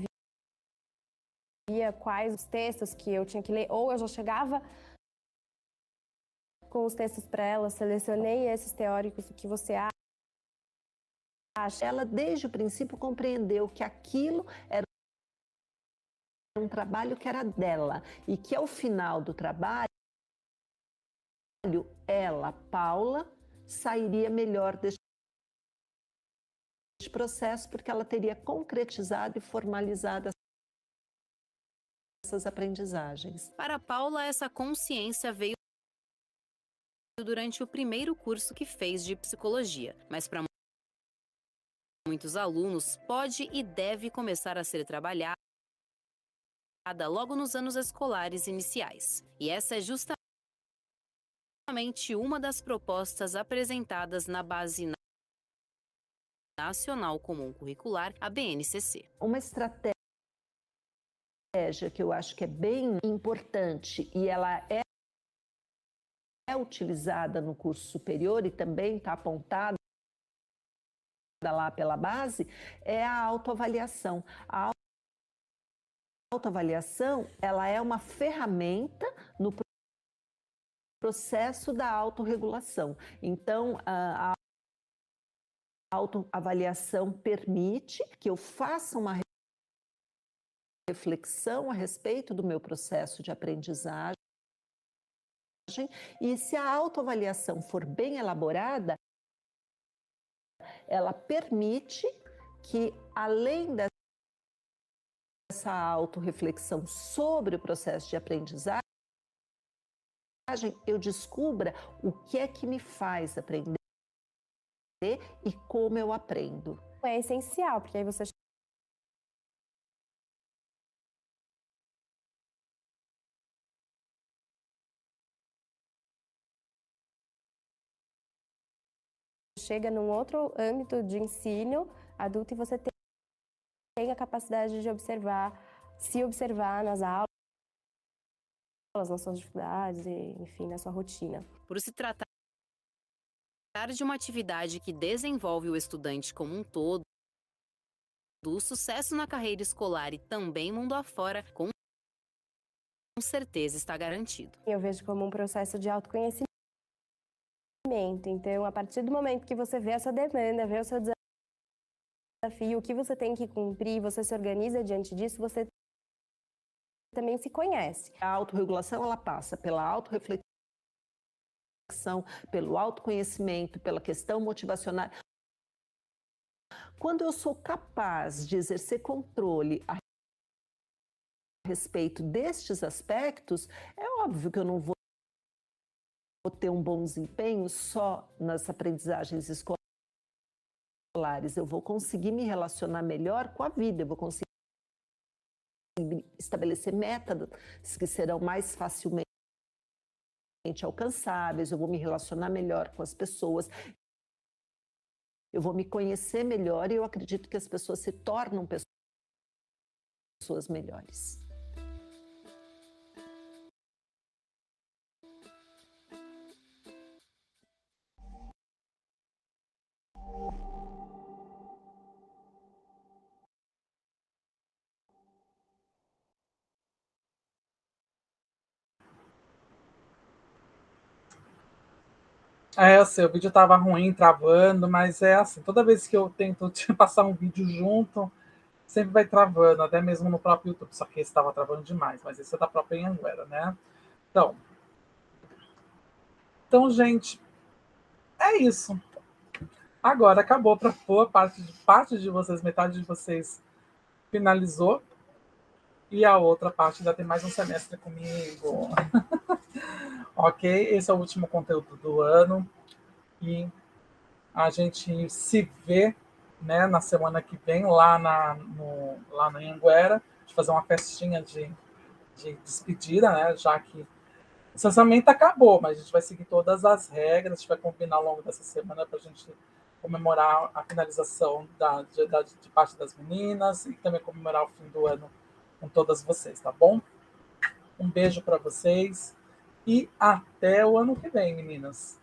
via quais os textos que eu tinha que ler, ou eu já chegava com os textos para ela, selecionei esses teóricos, o que você acha? Ela, desde o princípio, compreendeu que aquilo era um trabalho que era dela e que, ao final do trabalho, ela, Paula, sairia melhor deste processo porque ela teria concretizado e formalizado essas aprendizagens. Para Paula, essa consciência veio durante o primeiro curso que fez de psicologia, mas para muitos alunos pode e deve começar a ser trabalhada logo nos anos escolares iniciais. E essa é justamente uma das propostas apresentadas na Base Nacional Comum Curricular, a BNCC. Uma estratégia que eu acho que é bem importante e ela é utilizada no curso superior e também está apontada lá pela base, é a autoavaliação. A autoavaliação, ela é uma ferramenta no processo da autorregulação. Então, a autoavaliação permite que eu faça uma reflexão a respeito do meu processo de aprendizagem, e se a autoavaliação for bem elaborada, ela permite que, além dessa autorreflexão sobre o processo de aprendizagem, eu descubra o que é que me faz aprender e como eu aprendo. É essencial, porque aí você chega num outro âmbito de ensino adulto e você tem a capacidade de observar, se observar nas aulas, nas suas dificuldades, e, enfim, na sua rotina. Por se tratar de uma atividade que desenvolve o estudante como um todo, o sucesso na carreira escolar e também mundo afora, com certeza está garantido. Eu vejo como um processo de autoconhecimento. Então, a partir do momento que você vê a sua demanda, vê o seu desafio, o que você tem que cumprir, você se organiza diante disso, você também se conhece. A autorregulação, ela passa pela autorreflexão, pelo autoconhecimento, pela questão motivacional. Quando eu sou capaz de exercer controle a respeito destes aspectos, é óbvio que eu não vou ter um bom desempenho só nas aprendizagens escolares. Eu vou conseguir me relacionar melhor com a vida, eu vou conseguir estabelecer metas que serão mais facilmente alcançáveis, eu vou me relacionar melhor com as pessoas, eu vou me conhecer melhor e eu acredito que as pessoas se tornam pessoas melhores. Eu sei, o vídeo estava ruim, travando, mas é assim, toda vez que eu tento te passar um vídeo junto, sempre vai travando, até mesmo no próprio YouTube, só que esse estava travando demais, mas esse é da própria Anhanguera, né? Então, gente, é isso. Agora acabou para boa parte de vocês, metade de vocês finalizou, e a outra parte ainda tem mais um semestre comigo. Ok? Esse é o último conteúdo do ano. E a gente se vê, né, na semana que vem lá lá na Anhanguera, de fazer uma festinha de despedida, né, já que o licenciamento acabou, mas a gente vai seguir todas as regras, a gente vai combinar ao longo dessa semana para a gente comemorar a finalização de parte das meninas e também comemorar o fim do ano com todas vocês, tá bom? Um beijo para vocês e até o ano que vem, meninas.